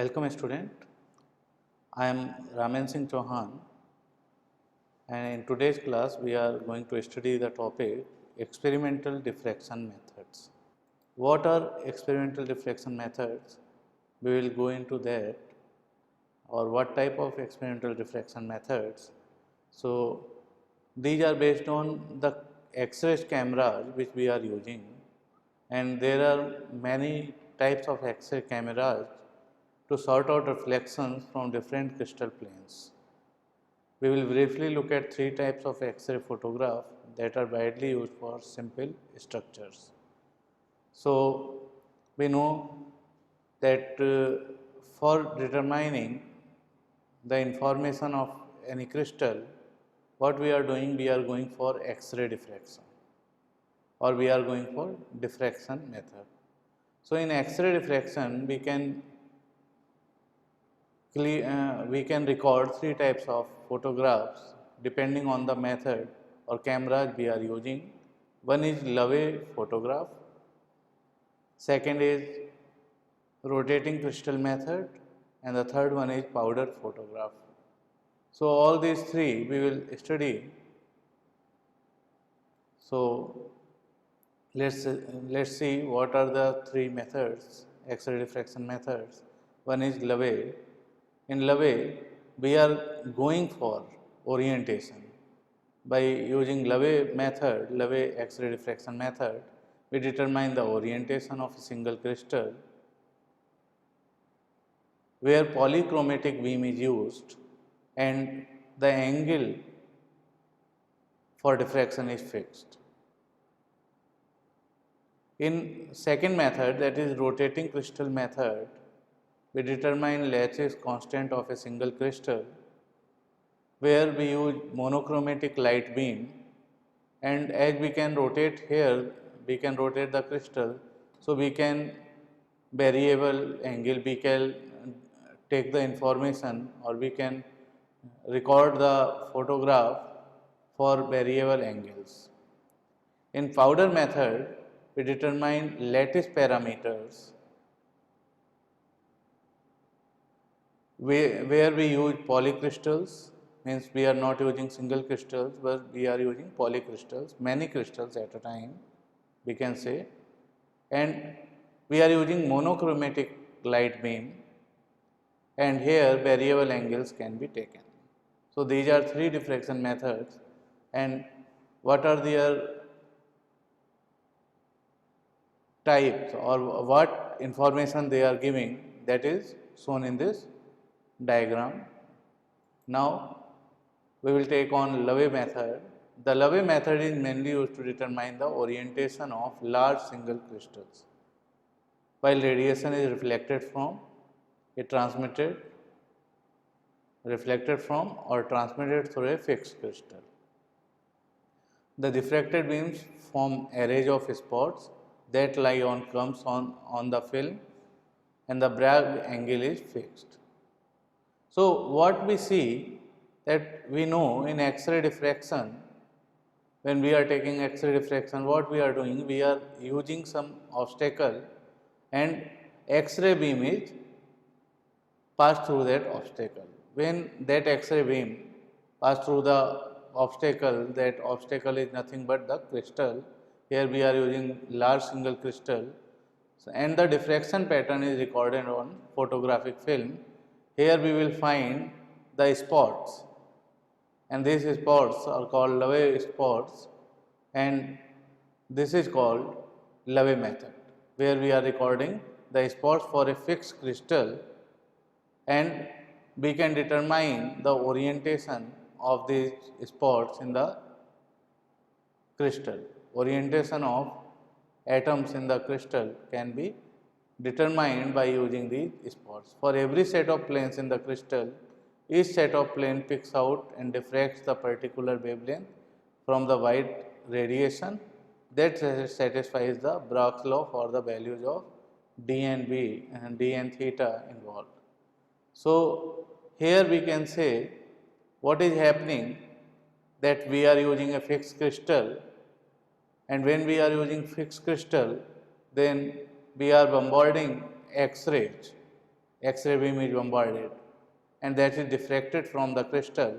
Welcome student, I am Raman Singh Chauhan and in today's class we are going to study the topic experimental diffraction methods. What are experimental diffraction methods? We will go into that, or what type of experimental diffraction methods. So these are based on the X-ray cameras which we are using, and there are many types of X-ray cameras to sort out reflections from different crystal planes. We will briefly look at three types of X-ray photograph that are widely used for simple structures. So we know that for determining the information of any crystal, what we are doing, we are going for X-ray diffraction, or we are going for diffraction method. So in X-ray diffraction, we can record three types of photographs depending on the method or cameras we are using. One is Lave photograph, second is rotating crystal method, and the third one is powder photograph. So all these three we will study. So let's see what are the three methods, X-ray diffraction methods. One is Lave. In Lave, we are going for orientation. By using Lave method, Lave X-ray diffraction method, we determine the orientation of a single crystal where polychromatic beam is used and the angle for diffraction is fixed. In second method, that is rotating crystal method, we determine lattice constant of a single crystal where we use monochromatic light beam, and as we can rotate here, we can rotate the crystal, so we can variable angle, we can take the information, or we can record the photograph for variable angles. In powder method, we determine lattice parameters where we use polycrystals, means we are not using single crystals, but we are using polycrystals, many crystals at a time, we can say, and we are using monochromatic light beam, and here variable angles can be taken. So these are three diffraction methods, and what are their types or what information they are giving, that is shown in this diagram. Now we will take on Lave method. The Lave method is mainly used to determine the orientation of large single crystals, while radiation is reflected from or transmitted through a fixed crystal. The diffracted beams form arrays of spots that lie comes on the film, and the Bragg angle is fixed. So what we see, that we know in X-ray diffraction, when we are taking X-ray diffraction, what we are doing, we are using some obstacle and X-ray beam is passed through that obstacle. When that X-ray beam pass through the obstacle, that obstacle is nothing but the crystal. Here we are using large single crystal, and the diffraction pattern is recorded on photographic film. Here we will find the spots, and these spots are called Lave spots, and this is called Lave method, where we are recording the spots for a fixed crystal, and we can determine the orientation of these spots in the crystal. Orientation of atoms in the crystal can be determined by using these spots. For every set of planes in the crystal, each set of plane picks out and diffracts the particular wavelength from the white radiation that satisfies the Bragg's law for the values of d and b and d and theta involved. So here we can say what is happening, that we are using a fixed crystal, and when we are using fixed crystal, then we are bombarding X-rays X-ray beam is bombarded and that is diffracted from the crystal,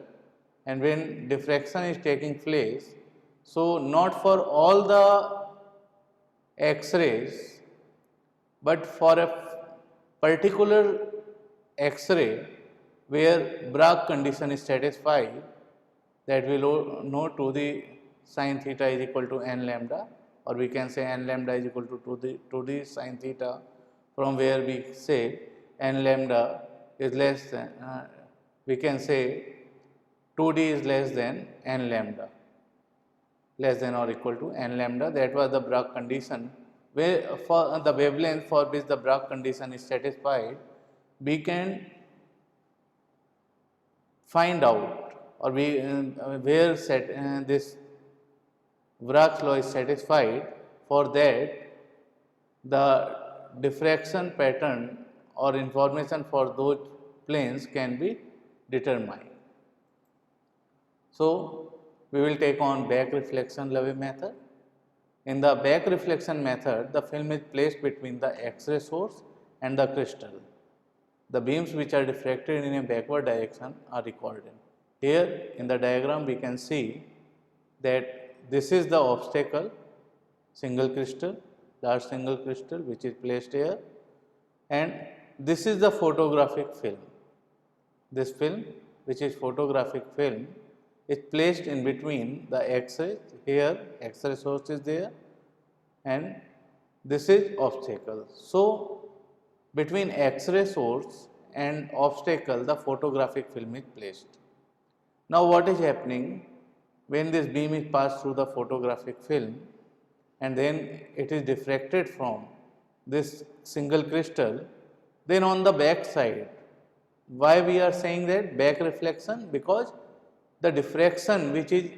and when diffraction is taking place, so not for all the X-rays, but for a particular X-ray where Bragg condition is satisfied, that we know 2d sin theta is equal to n lambda, or we can say n lambda is equal to 2d sin theta, from where we say n lambda is less than, we can say 2d is less than n lambda, less than or equal to n lambda. That was the Bragg condition, where for the wavelength for which the Bragg condition is satisfied, we can find out, or we where this Bragg's law is satisfied. For that, the diffraction pattern or information for those planes can be determined. So, we will take on back reflection Levy method. In the back reflection method, the film is placed between the X-ray source and the crystal. The beams which are diffracted in a backward direction are recorded. Here in the diagram we can see that this is the obstacle, single crystal, large single crystal which is placed here, and this is the photographic film. This film, which is photographic film, is placed in between the X-ray. Here X-ray source is there and this is obstacle. So, between X-ray source and obstacle, the photographic film is placed. Now, what is happening when this beam is passed through the photographic film and then it is diffracted from this single crystal, then on the back side, why we are saying that back reflection? Because the diffraction which is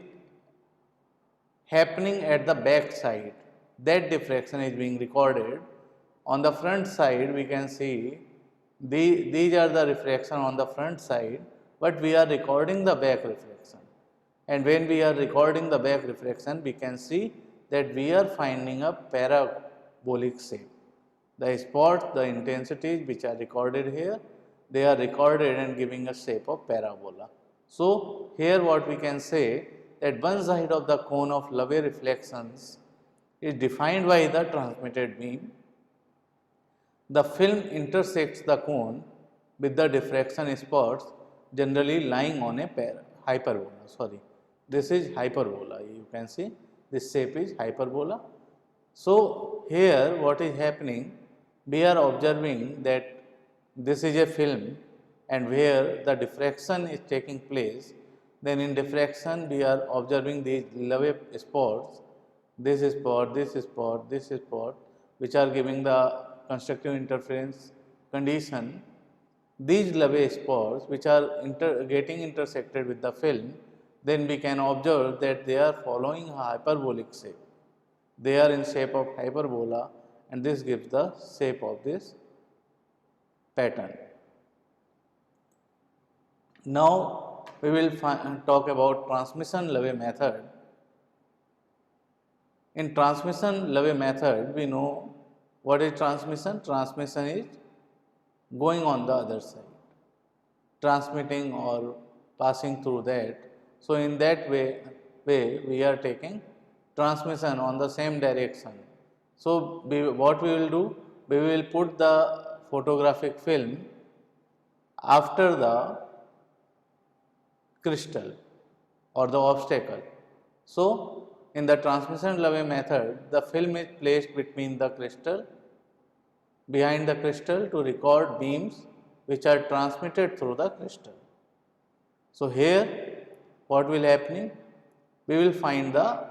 happening at the back side, that diffraction is being recorded. On the front side, we can see these are the refraction on the front side, but we are recording the back reflection. And when we are recording the back reflection, we can see that we are finding a parabolic shape. The spots, the intensities which are recorded here, they are recorded and giving a shape of parabola. So, here what we can say, that one side of the cone of Levy reflections is defined by the transmitted beam. The film intersects the cone with the diffraction spots generally lying on a hyperbola. Sorry, this is hyperbola. You can see this shape is hyperbola. So, here what is happening, we are observing that this is a film and where the diffraction is taking place, then in diffraction we are observing these Levy spots, this spot, this spot, this spot, which are giving the constructive interference condition. These Levy spots which are getting intersected with the film, then we can observe that they are following a hyperbolic shape. They are in shape of hyperbola and this gives the shape of this pattern. Now, we will talk about transmission Levy method. In transmission Levy method, we know what is transmission. Transmission is going on the other side, transmitting or passing through that. So, in that way we are taking transmission on the same direction. So, what we will do, we will put the photographic film after the crystal or the obstacle. So, in the transmission Levy method, the film is placed between the crystal, behind the crystal to record beams which are transmitted through the crystal. So, here what will happening? We will find the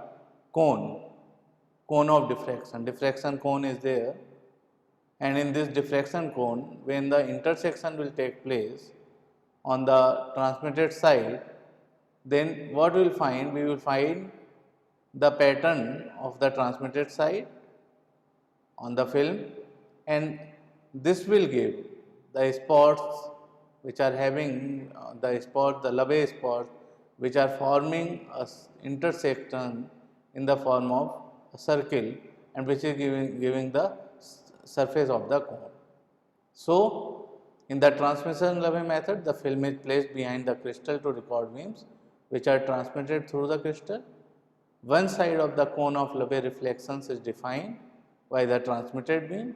cone of diffraction. Diffraction cone is there, and in this diffraction cone, when the intersection will take place on the transmitted side, then what we will find? We will find the pattern of the transmitted side on the film, and this will give the spots which are having the Levy spots which are forming a intersection in the form of a circle and which is giving the surface of the cone. So, In the transmission-Levy method, the film is placed behind the crystal to record beams which are transmitted through the crystal. One side of the cone of Levy reflections is defined by the transmitted beam.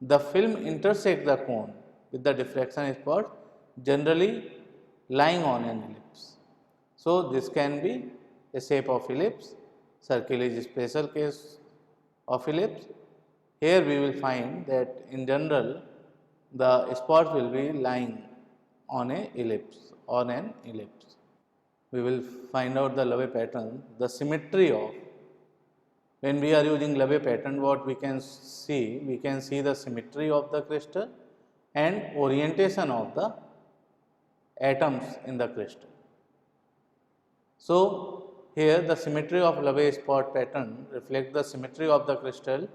The film intersects the cone with the diffraction spot, generally lying on an ellipse. So, this can be a shape of ellipse. Circle is a special case of ellipse. Here we will find that in general the spot will be lying on a ellipse, on an ellipse. We will find out the Levy pattern, the symmetry of. When we are using Levy pattern, what we can see the symmetry of the crystal and orientation of the atoms in the crystal. So, here the symmetry of Levy spot pattern reflects the symmetry of the crystal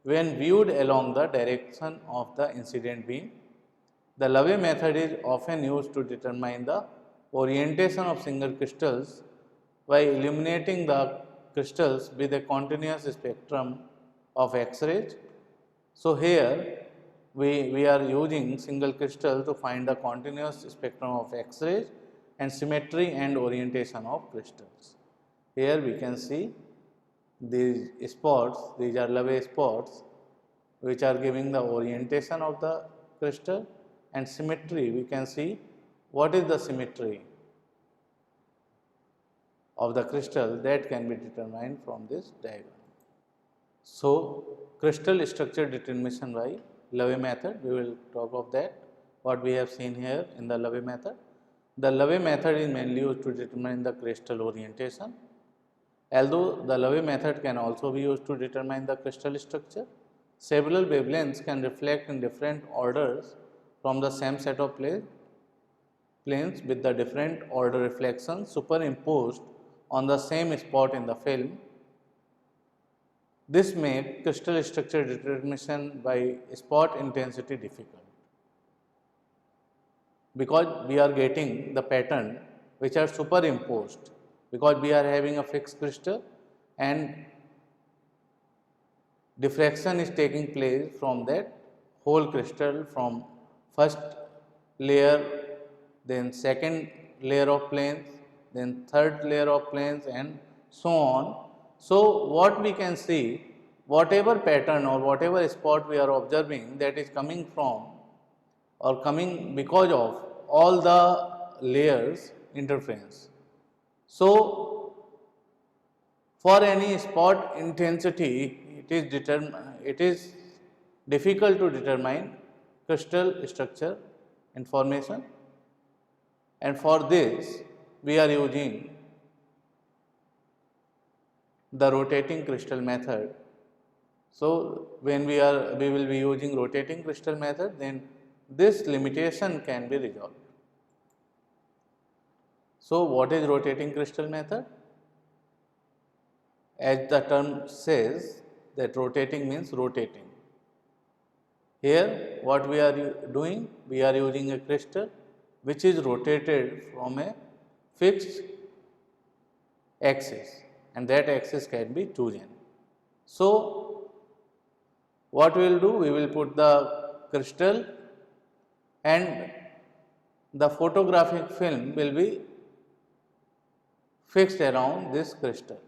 when viewed along the direction of the incident beam. The Levy method is often used to determine the orientation of single crystals by illuminating the crystals with a continuous spectrum of X-rays. So, here we are using single crystal to find the continuous spectrum of X-rays and symmetry and orientation of crystals. Here we can see these spots, these are Levy spots which are giving the orientation of the crystal, and symmetry we can see what is the symmetry of the crystal that can be determined from this diagram. So, crystal structure determination by Levy method, we will talk of that, what we have seen here in the Levy method. The Levy method is mainly used to determine the crystal orientation. Although the Levy method can also be used to determine the crystal structure, several wavelengths can reflect in different orders from the same set of planes with the different order reflections superimposed on the same spot in the film. This makes crystal structure determination by spot intensity difficult, because we are getting the pattern which are superimposed, because we are having a fixed crystal and diffraction is taking place from that whole crystal, from first layer, then second layer of planes, then third layer of planes, and so on. So, what we can see, whatever pattern or whatever spot we are observing, that is coming from or coming because of all the layers interference. So, for any spot intensity, it is difficult to determine crystal structure information, and for this we are using the rotating crystal method. So, when we will be using rotating crystal method, then this limitation can be resolved. So, what is rotating crystal method? As the term says, that rotating means rotating. Here what we are doing? We are using a crystal which is rotated from a fixed axis, and that axis can be chosen. So, what we will do? We will put the crystal and the photographic film will be fixed around this crystal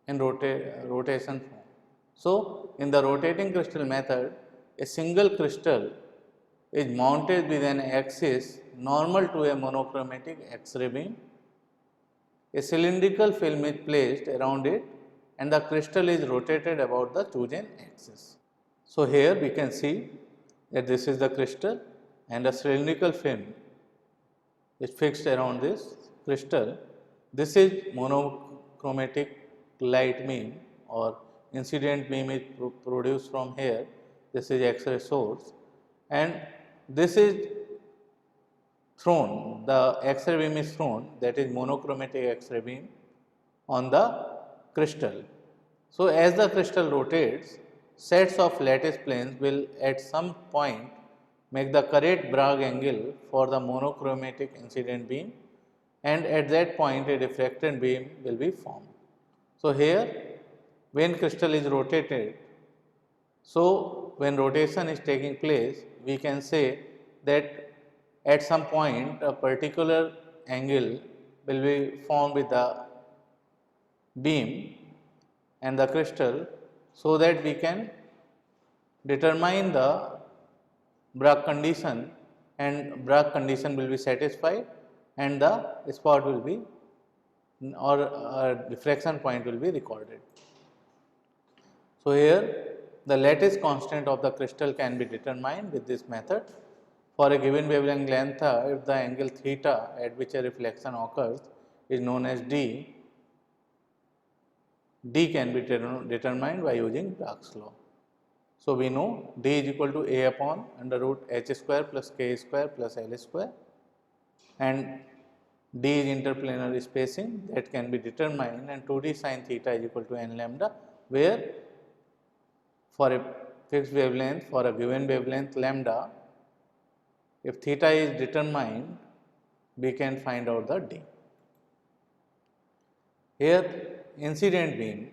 in rotation form. So, in the rotating crystal method, a single crystal is mounted with an axis normal to a monochromatic X-ray beam. A cylindrical film is placed around it and the crystal is rotated about the chosen axis. So, here we can see that this is the crystal and a cylindrical film is fixed around this crystal. This is monochromatic light beam or incident beam is produced from here. This is X-ray source and this is thrown, the X-ray beam is thrown, that is monochromatic X-ray beam on the crystal. So, as the crystal rotates, sets of lattice planes will at some point make the correct Bragg angle for the monochromatic incident beam, and at that point a refracted beam will be formed. So, here when crystal is rotated, so when rotation is taking place, we can say that at some point a particular angle will be formed with the beam and the crystal, so that we can determine the Bragg condition, and Bragg condition will be satisfied and the spot will be, or diffraction point will be recorded. So, here the lattice constant of the crystal can be determined with this method. For a given wavelength length, if the angle theta at which a reflection occurs is known as d, d can be determined by using Bragg's law. So, we know d is equal to a upon under root h square plus k square plus l square, and d is interplanar spacing that can be determined, and 2d sin theta is equal to n lambda, where for a fixed wavelength, for a given wavelength lambda, if theta is determined, we can find out the d. Here incident beam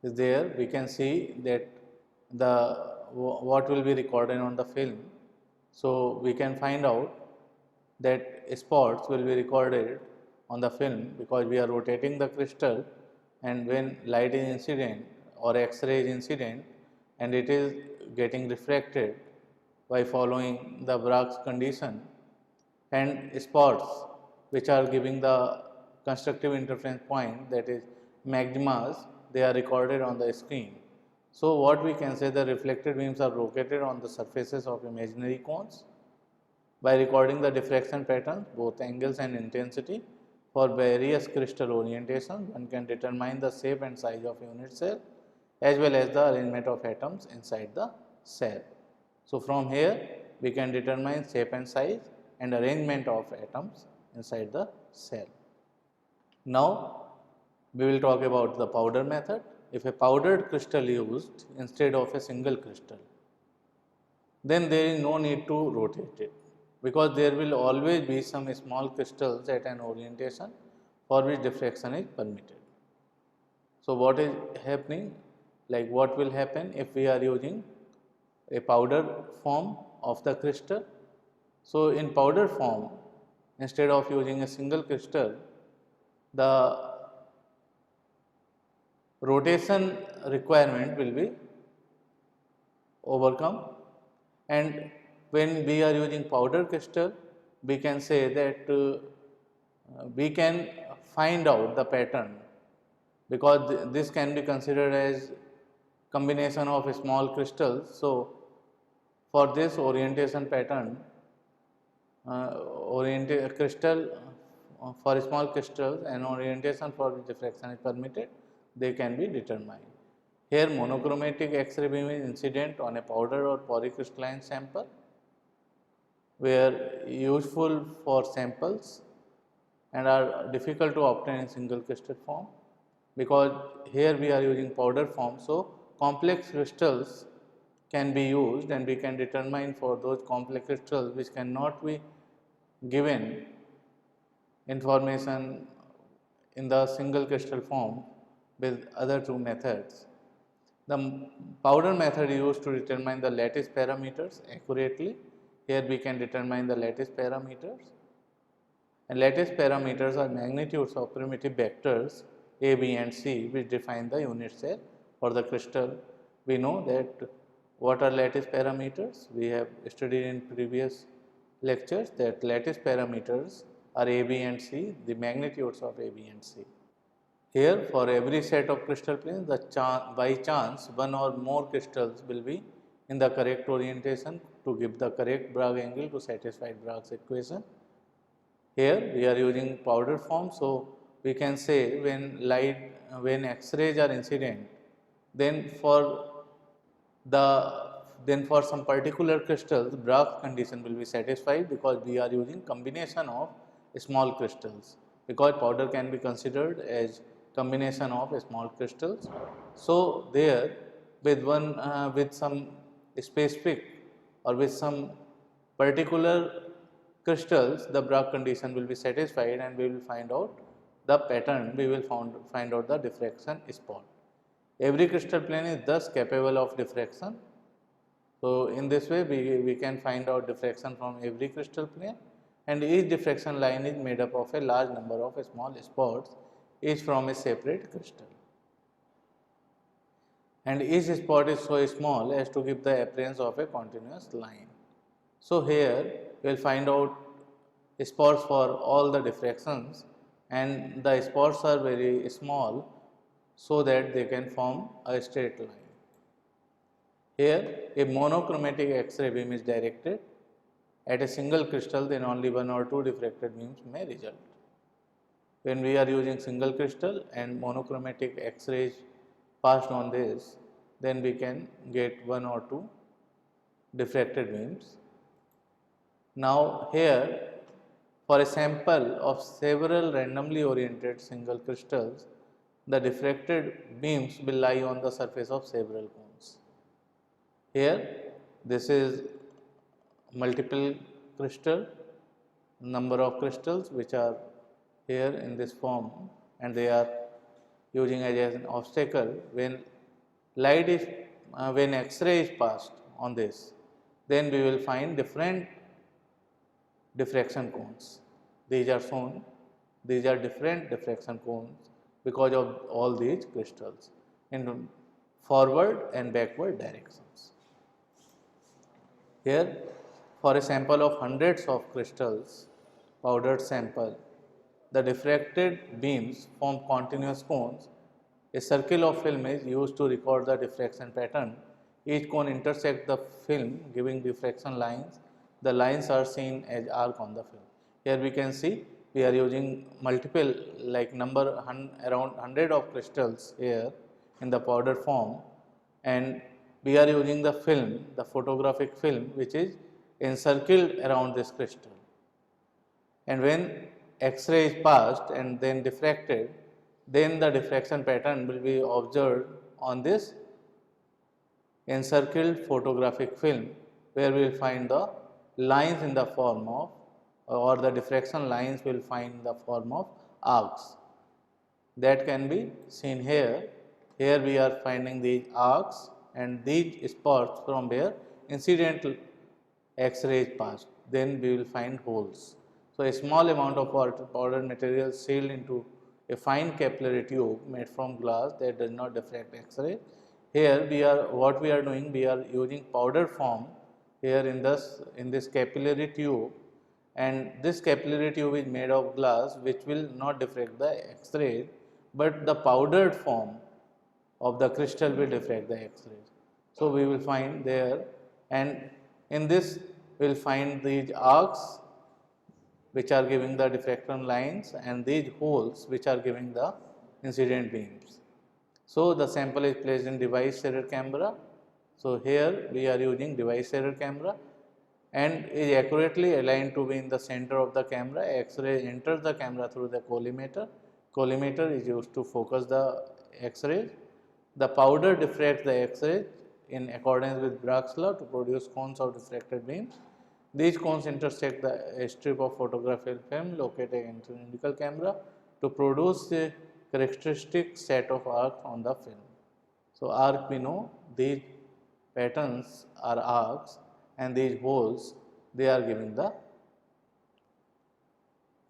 is there, we can see that what will be recorded on the film. So, we can find out that spots will be recorded on the film because we are rotating the crystal, and when light is incident or X-ray is incident and it is getting refracted by following the Bragg's condition, and spots which are giving the constructive interference point, that is maximas, they are recorded on the screen. So, what we can say, the reflected beams are located on the surfaces of imaginary cones. By recording the diffraction patterns, both angles and intensity for various crystal orientations, one can determine the shape and size of unit cell as well as the arrangement of atoms inside the cell. So, from here we can determine shape and size and arrangement of atoms inside the cell. Now, we will talk about the powder method. If a powdered crystal used instead of a single crystal, then there is no need to rotate it, because there will always be some small crystals at an orientation for which diffraction is permitted. So, what is happening, like what will happen if we are using a powder form of the crystal? So, in powder form, instead of using a single crystal, the rotation requirement will be overcome, and when we are using powder crystal, we can say that we can find out the pattern, because this can be considered as combination of small crystals. So, for this orientation pattern, crystal for small crystals and orientation for which diffraction is permitted, they can be determined. Here monochromatic X-ray beam is incident on a powder or polycrystalline sample, where useful for samples and are difficult to obtain in single crystal form, because here we are using powder form. So, complex crystals can be used, and we can determine for those complex crystals which cannot be given information in the single crystal form with other two methods. The powder method is used to determine the lattice parameters accurately. Here we can determine the lattice parameters, and lattice parameters are magnitudes of primitive vectors A, B and C which define the unit cell for the crystal. We know that what are lattice parameters? We have studied in previous lectures that lattice parameters are A, B and C, the magnitudes of A, B and C. Here for every set of crystal planes, by chance one or more crystals will be in the correct orientation to give the correct Bragg angle to satisfy Bragg's equation. Here we are using powder form. So, we can say when X-rays are incident, then for some particular crystals Bragg condition will be satisfied, because we are using combination of small crystals, because powder can be considered as combination of small crystals. So, there with some specific or with some particular crystals, the Bragg condition will be satisfied, and we will find out the pattern, we will find out the diffraction spot. Every crystal plane is thus capable of diffraction, So, in this way we can find out diffraction from every crystal plane, and each diffraction line is made up of a large number of small spots, each from a separate crystal. And each spot is so small as to give the appearance of a continuous line. So, here we will find out spots for all the diffractions, and the spots are very small so that they can form a straight line. Here a monochromatic X-ray beam is directed at a single crystal, then only one or two diffracted beams may result. When we are using single crystal and monochromatic X-rays passed on this, then we can get one or two diffracted beams. Now, here for a sample of several randomly oriented single crystals, the diffracted beams will lie on the surface of several cones. Here this is multiple crystal, number of crystals which are here in this form, and they are using as an obstacle. When light is when X-ray is passed on this, then we will find different diffraction cones. These are shown, these are different diffraction cones because of all these crystals in forward and backward directions. Here for a sample of hundreds of crystals, powdered sample, the diffracted beams form continuous cones. A circle of film is used to record the diffraction pattern. Each cone intersects the film, giving diffraction lines. The lines are seen as arc on the film. Here we can see we are using multiple, like around 100 of crystals here in the powder form, and we are using the film, the photographic film, which is encircled around this crystal. And when X-ray is passed and then diffracted, then the diffraction pattern will be observed on this encircled photographic film, where we will find the lines in the form of, or the diffraction lines will find the form of arcs. That can be seen here. Here we are finding these arcs and these spots from where incidental X-rays passed. Then we will find holes. So, a small amount of powder material sealed into a fine capillary tube made from glass that does not diffract X-ray. Here what we are doing, we are using powder form here in this capillary tube, and this capillary tube is made of glass which will not diffract the X-rays, but the powdered form of the crystal will diffract the X-rays. So, we will find there, and in this we will find these arcs which are giving the diffraction lines, and these holes which are giving the incident beams. So, the sample is placed in device error camera. So, here we are using device error camera and is accurately aligned to be in the center of the camera. X-ray enters the camera through the collimator. Collimator is used to focus the X-rays. The powder diffracts the X-rays in accordance with Bragg's law to produce cones of diffracted beams. These cones intersect a strip of photographic film located in cylindrical camera to produce a characteristic set of arcs on the film. So, arc, we know these patterns are arcs, and these holes, they are giving the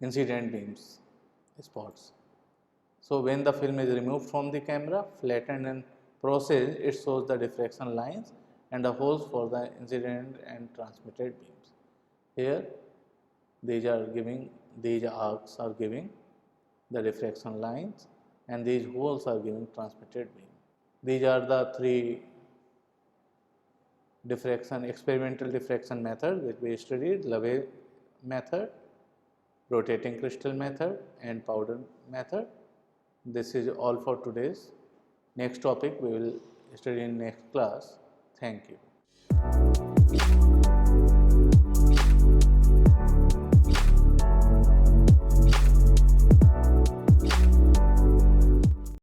incident beams spots. So, when the film is removed from the camera, flattened and processed, it shows the diffraction lines and the holes for the incident and transmitted beams. Here these arcs are giving the diffraction lines, and these holes are giving transmitted beam. These are the three experimental diffraction method which we studied: Levy method, rotating crystal method, and powder method. This is all for today's. Next topic we will study in next class. Thank you.